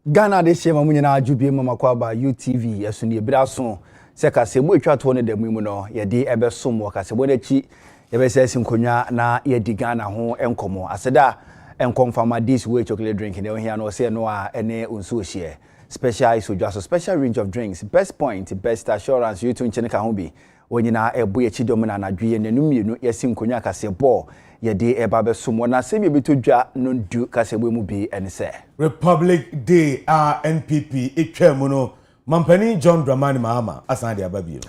Ghana de shema munyina adwubie mama kwa ba UTV yeso ne biraso se kasebo etwato ne da mu no ye de ebesom wo kasebo na chi ye be se sinkonwa na ye di Ghana ho enkomo aseda enkomfama this way chocolate drink ne ohia no se no a ene onso hie special iso special range of drinks best point best assurance you to nchene ka ho bi onyina ebo ye chidom na nadwie ne numienu ye sinkonwa kasebo ye de eba besom na se bi betodwa no du kasebo mu bi ene se Republic Day NPP etwam no Mampani John Dramani Mahama asan de ababie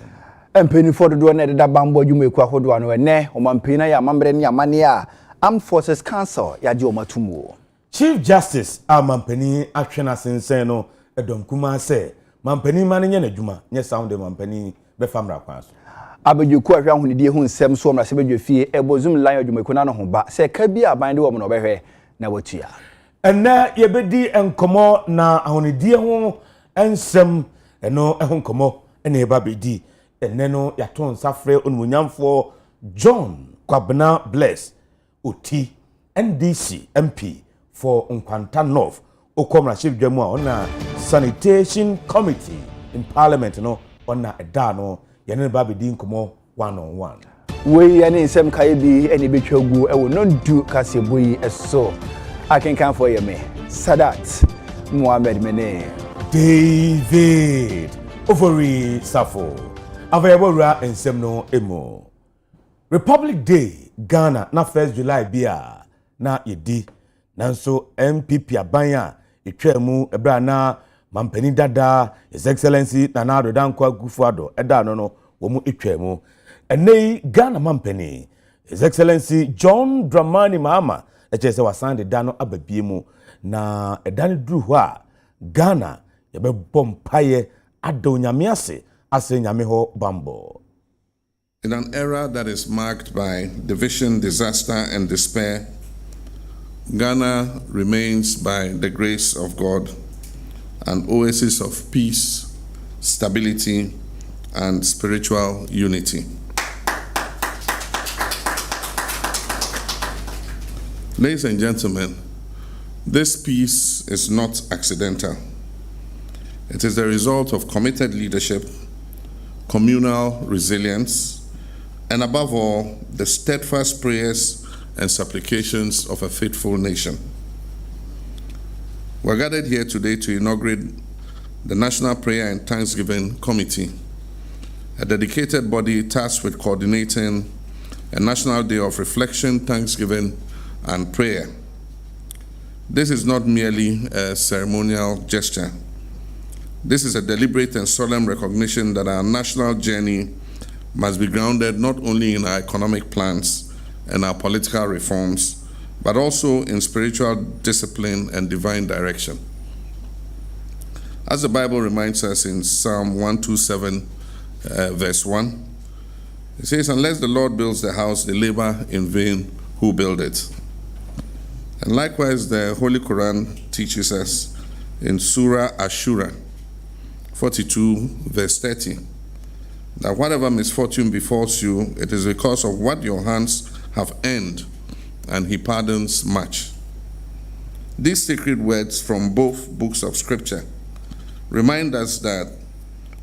no Mpeni fododo na de bambo dwumeku ahodo no ene o mampeni na ya mambre ne amane a Armed Forces Council ya je o matumu Chief Justice Mampani atwena sensen no edom kuma se Mampani mane nya nadwuma nya sound Mampani be famra kwa so abedweku ahwa honidie hu nsem so mra se bedwefie ebozum lion dwumeku na no ho ba se ka bi aban de wo no behwe na watua ena yebedi enkomo na ahonidie ho ensem eno ehon komo ena eba bedi ene no yaton safre onmunyamfo John Kwabena Bless Oti NDC MP for Nkwanta North okomra chief dwamu a ona sanitation committee in parliament no ona eda no yene ba bedi nkomo one on one we yene nsem kai bi ene betwagu ewo no du kasebo yi eso akenkan for yeme Sadat Muhammad Mene David Ovary Safo Avayabora ensem no emo Republic Day Ghana na 1st July bia na yedi nanso MPP abanya etwamu ebra na Mampani dada His Excellency Nana Addo Dankwa Akufo-Addo eda no wo mu etwamu enei Ghana Mampani His Excellency John Dramani Mahama echese wasan de dano ababie mu na edane duru ho a Ghana yebe bompaye ado nyame ase nyame ho bambo. In an era that is marked by division, disaster, and despair, Ghana remains, by the grace of God, an oasis of peace, stability, and spiritual unity. Ladies and gentlemen, this peace is not accidental. It is the result of committed leadership, communal resilience, and above all, the steadfast prayers and supplications of a faithful nation. We're gathered here today to inaugurate the National Prayer and Thanksgiving Committee, a dedicated body tasked with coordinating a national day of reflection, thanksgiving, and prayer. This is not merely a ceremonial gesture. This is a deliberate and solemn recognition that our national journey must be grounded not only in our economic plans and our political reforms, but also in spiritual discipline and divine direction. As the Bible reminds us in Psalm 127, verse 1, it says, "Unless the Lord builds the house, they labor in vain who build it." And likewise, the Holy Quran teaches us in Surah Ashura 42, verse 30, that whatever misfortune befalls you, it is because of what your hands have earned, and He pardons much. These sacred words from both books of Scripture remind us that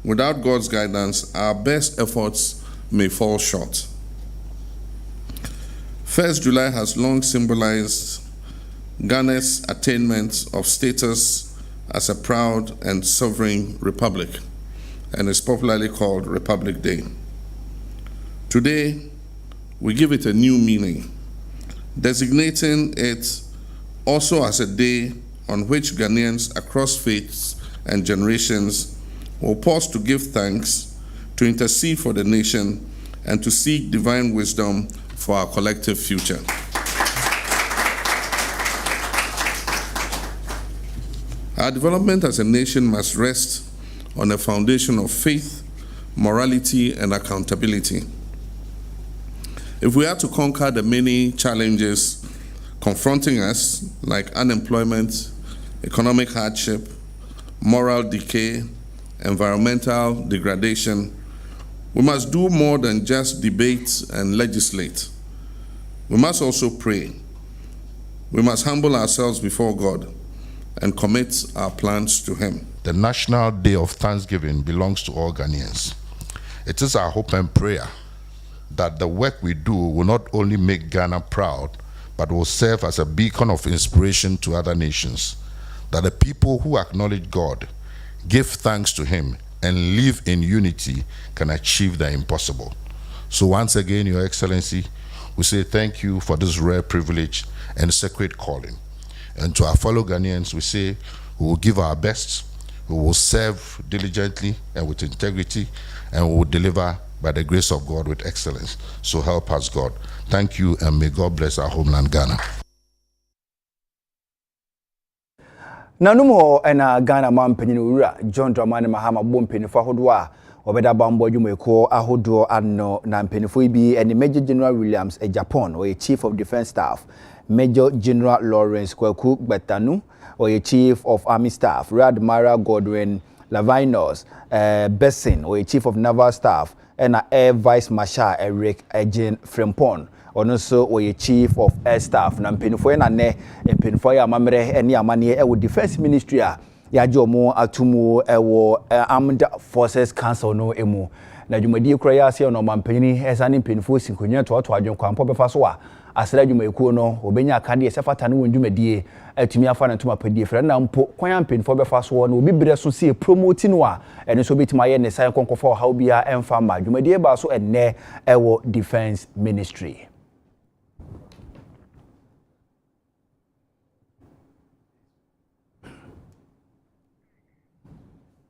without God's guidance, our best efforts may fall short. 1st July has long symbolized Ghana's attainment of status as a proud and sovereign republic, and is popularly called Republic Day. Today, we give it a new meaning, designating it also as a day on which Ghanaians across faiths and generations will pause to give thanks, to intercede for the nation, and to seek divine wisdom for our collective future. Our development as a nation must rest on a foundation of faith, morality, and accountability. If we are to conquer the many challenges confronting us, like unemployment, economic hardship, moral decay, environmental degradation, we must do more than just debate and legislate. We must also pray. We must humble ourselves before God and commit our plans to him. The National Day of Thanksgiving belongs to all Ghanaians. It is our hope and prayer that the work we do will not only make Ghana proud, but will serve as a beacon of inspiration to other nations, that the people who acknowledge God, give thanks to him, and live in unity can achieve the impossible. So once again, Your Excellency, we say thank you for this rare privilege and sacred calling. And to our fellow Ghanaians, we say we will give our best, we will serve diligently and with integrity, and we will deliver by the grace of God with excellence. So help us, God. Thank you, and may God bless our homeland, Ghana. Nanumo ena Ghana mampeni ura John Dramani Mahama bompeni fa hodwa obeda bambo dwumeko ahodo anno na mpenifo bi ene Major General Williams Japan or Chief of Defense Staff, Major General Lawrence Kwaku Betanu or Chief of Army Staff, Rear Admiral Godwin Lavinos Bessin or Chief of Naval Staff, and Air Vice Marshal Eric Ejen Frempon also or Chief of Air Staff. Na mpenifo na ne mpenifo ya mamre eni amane e Defense Ministry a yajo mo atumu ewo Armed Forces Council no emu na dwumadi kura ya ase no mampanyini esane mpenifo sinkonya to adwen kwampo befa so a asra dwumaekuo no obenya akade esefata ne wondwumadie atumi afa na ntoma padie fra na mpo kwan mpenifo befa so no obi bre so se promote no a ene so betima ye ne sai konkofo ha obia emfa ma dwumadie ba so enne ewo Defense Ministry.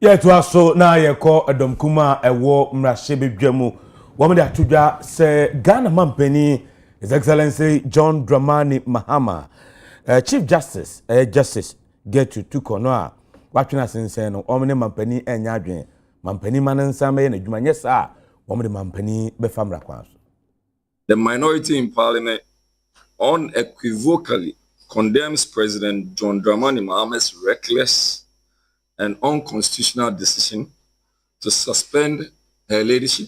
To aso na yeko adomkuma ewo mrashe bedwamu wamde atudwa se Ghana mampani His Excellency John Dramani Mahama Chief Justice Justice get to tukono a watwena sensen no omne mampani enya adwen mampani manansa me na dwuma nyesa omde mampani befamra kwanso. The minority in Parliament unequivocally condemns President John Dramani Mahama's reckless and unconstitutional decision to suspend her ladyship,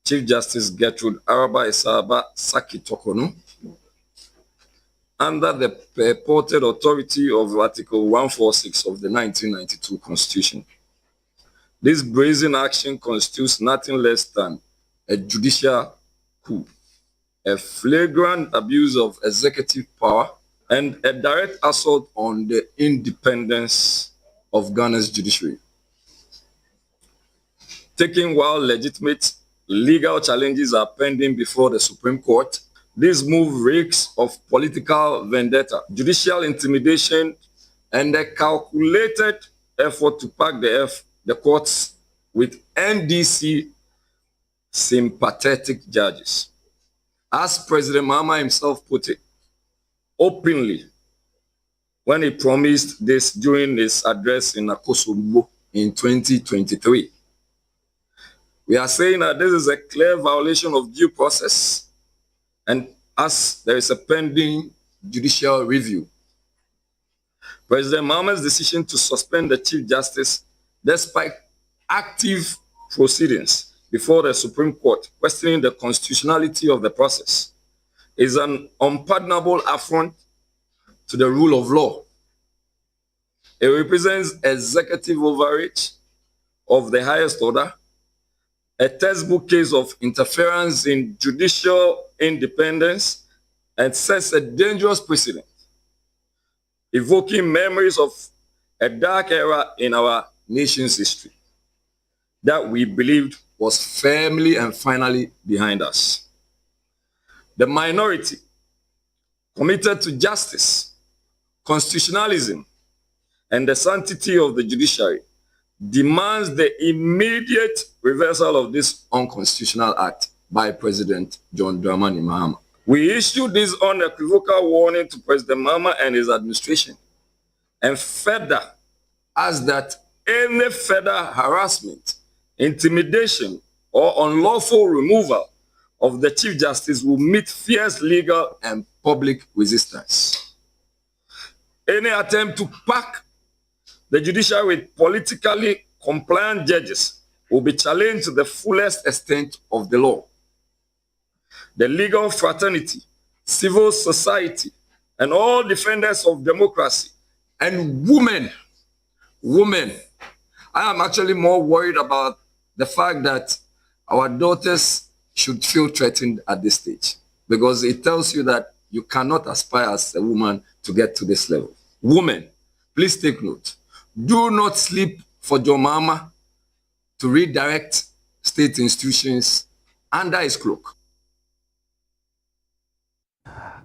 Chief Justice Gertrude Araba Isaba Saki Tokono, under the purported authority of Article 146 of the 1992 Constitution. This brazen action constitutes nothing less than a judicial coup, a flagrant abuse of executive power, and a direct assault on the independence of Ghana's judiciary. Taken while legitimate legal challenges are pending before the Supreme Court, this move reeks of political vendetta, judicial intimidation, and a calculated effort to pack the courts with NDC sympathetic judges. As President Mahama himself put it openly, when he promised this during his address in Akosombo in 2023. We are saying that this is a clear violation of due process, and as there is a pending judicial review. President Mahama's decision to suspend the Chief Justice, despite active proceedings before the Supreme Court questioning the constitutionality of the process, is an unpardonable affront to the rule of law. It represents executive overreach of the highest order, a textbook case of interference in judicial independence, and sets a dangerous precedent, evoking memories of a dark era in our nation's history that we believed was firmly and finally behind us. The minority, committed to justice, constitutionalism, and the sanctity of the judiciary, demands the immediate reversal of this unconstitutional act by President John Dramani Mahama. We issued this unequivocal warning to President Mahama and his administration, and further asked that any further harassment, intimidation, or unlawful removal of the Chief Justice will meet fierce legal and public resistance. Any attempt to pack the judiciary with politically compliant judges will be challenged to the fullest extent of the law. The legal fraternity, civil society, and all defenders of democracy And women, I am actually more worried about the fact that our daughters should feel threatened at this stage, because it tells you that you cannot aspire as a woman to get to this level. Women, please take note. Do not sleep for your mama to redirect state institutions under his cloak.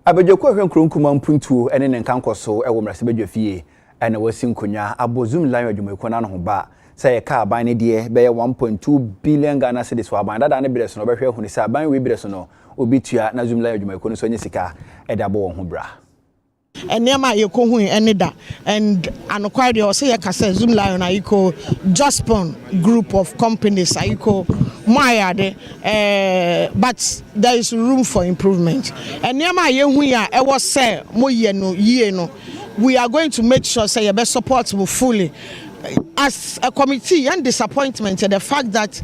Abejoko hwen kronkuma mpuntu ene ne nkankoso ewo mrasebedwa fie ene wasi nkonya abozum lion adwumeko na no ho ba say ye ka aban ne de be 1.2 billion Ghana cedis for aban dada ne bereso no behwe huni say aban we bereso no obitua na zoom lion adwumeko no so nye sika edabo wo ho bra enema yekohu enida and anokwari o say yakase zoom lion ayiko Jospon group of companies ayiko mayade but there is room for improvement. Enema yehu ya e was say moye no yie no we are going to make sure say be support fully as a committee. And disappointment the fact that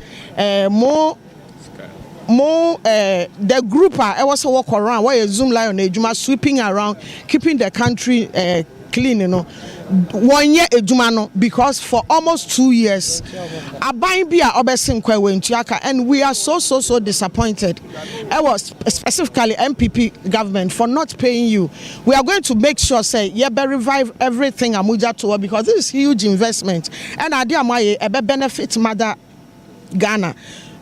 the group I was walk around where Zoom Lion ejuma sweeping around keeping the country clean, you know. 1 year ejuma no, because for almost 2 years aban bia obesin kwa wentuaka, and we are so disappointed. I was specifically MPP government for not paying you. We are going to make sure say be revive everything amuja to, because this is huge investment and idea my benefit mother Ghana.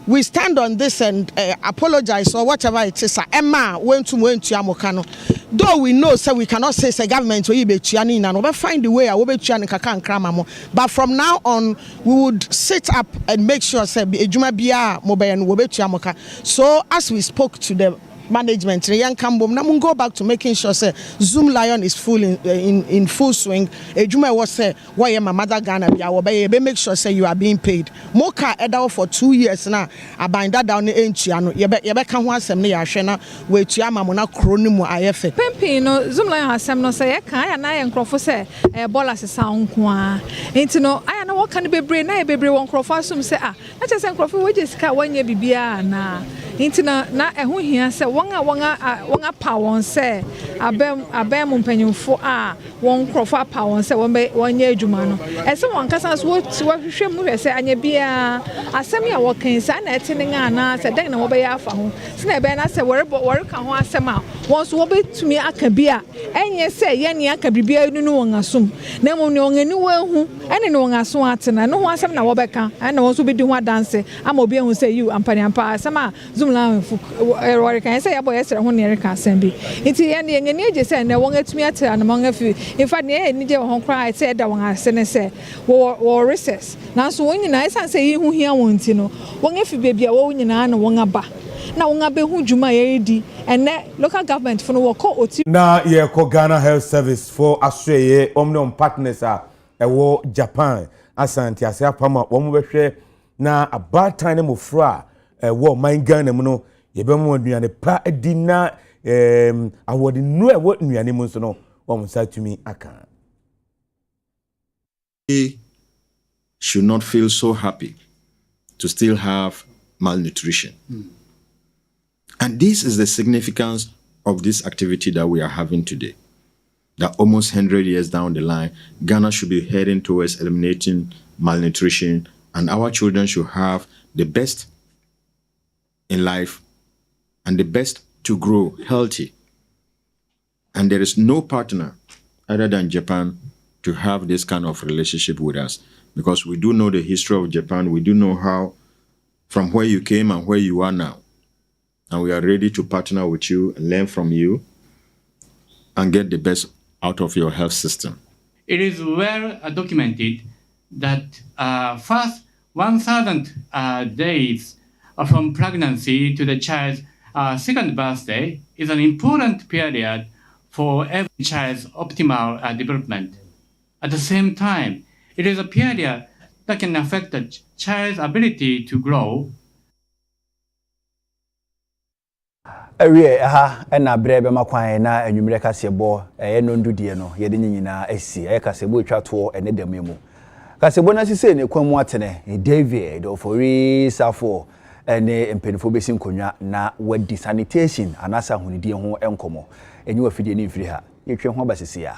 We stand on this and apologize or whatever it is. Emma went to Amokano. Though we know, so we cannot say the government will be chiani and we find the way I will be chiani kakan kramamo. But from now on, we would sit up and make sure say ejuma bia mobile and will be chiamoka. So as we spoke to the management, now go back to making sure say Zoom Lion is full in full swing. Ejuma was say why my mother Ghana be make sure say you are being paid. Moka edao for 2 years now. Abind that down in Chiano. Yebe can want some near Shena where Chiama Mona Chronimu IF. Pempi no Zoom Lion has some no say and I and Crawford say a bolas is sound qua. Ain't no I know what can be brain I be one Crawford some say let us send Crawford wages car 1 year bibia na. Ain't na a who here say wanga power say abem mpanyimfo won krofa power say won 1 year adwuma no e say won kasa so hwehwem no say anya bia asem ya wokan say na ete nga na say den na wo be ya afa ho say na be na say wore ka ho asem a won so wo betumi aka bia enye say ye ne aka bibia nu won asom na mo ne won ani wo hu ene ne won aso atena no ho asem na wo be ka na won so be di ho dance ama obi hu say you ampani ampa asem a zoom la wore kan say ya boy esere ho ne reka asem bi nti ye ne eje say na won atumi atera na mon afi in fact ne ni je ho kra say da won ase ne say wo recess na so won nyina esan say yi hu hia won ti no won afi bebia wo nyina na won aba na won abe hu djuma ye di ene local government for no wo ko oti na ye ko Ghana Health Service for asweye omnom partners ewo Japan asanti ase apama wo mo behwe na abatan ne mofra ewo man Ghana mu no ye be mo aduane pa edi na awodi nu ewo nuane mu so no wo sa tumi aka. We should not feel so happy to still have malnutrition. And this is the significance of this activity that we are having today. That almost 100 years down the line, Ghana should be heading towards eliminating malnutrition, and our children should have the best in life and the best to grow healthy. And there is no partner other than Japan to have this kind of relationship with us, because we do know the history of Japan. We do know how, from where you came and where you are now. And we are ready to partner with you and learn from you and get the best out of your health system. It is well documented that first 1,000 days from pregnancy to the child's second birthday is an important period for every child's optimal development. At the same time, it is a period that can affect the child's ability to grow. Na brebe makwan na anwumre kasebo nondudie no yede nyina asi kasebo twato ene damemu kasebo na sise ne kwamu atene David ofori safo ene empenifo besi nkonwa na wadi sanitation anasa hunidie ho enkomo enyi wafidie ni mfiri ha yetwe ho basisi ya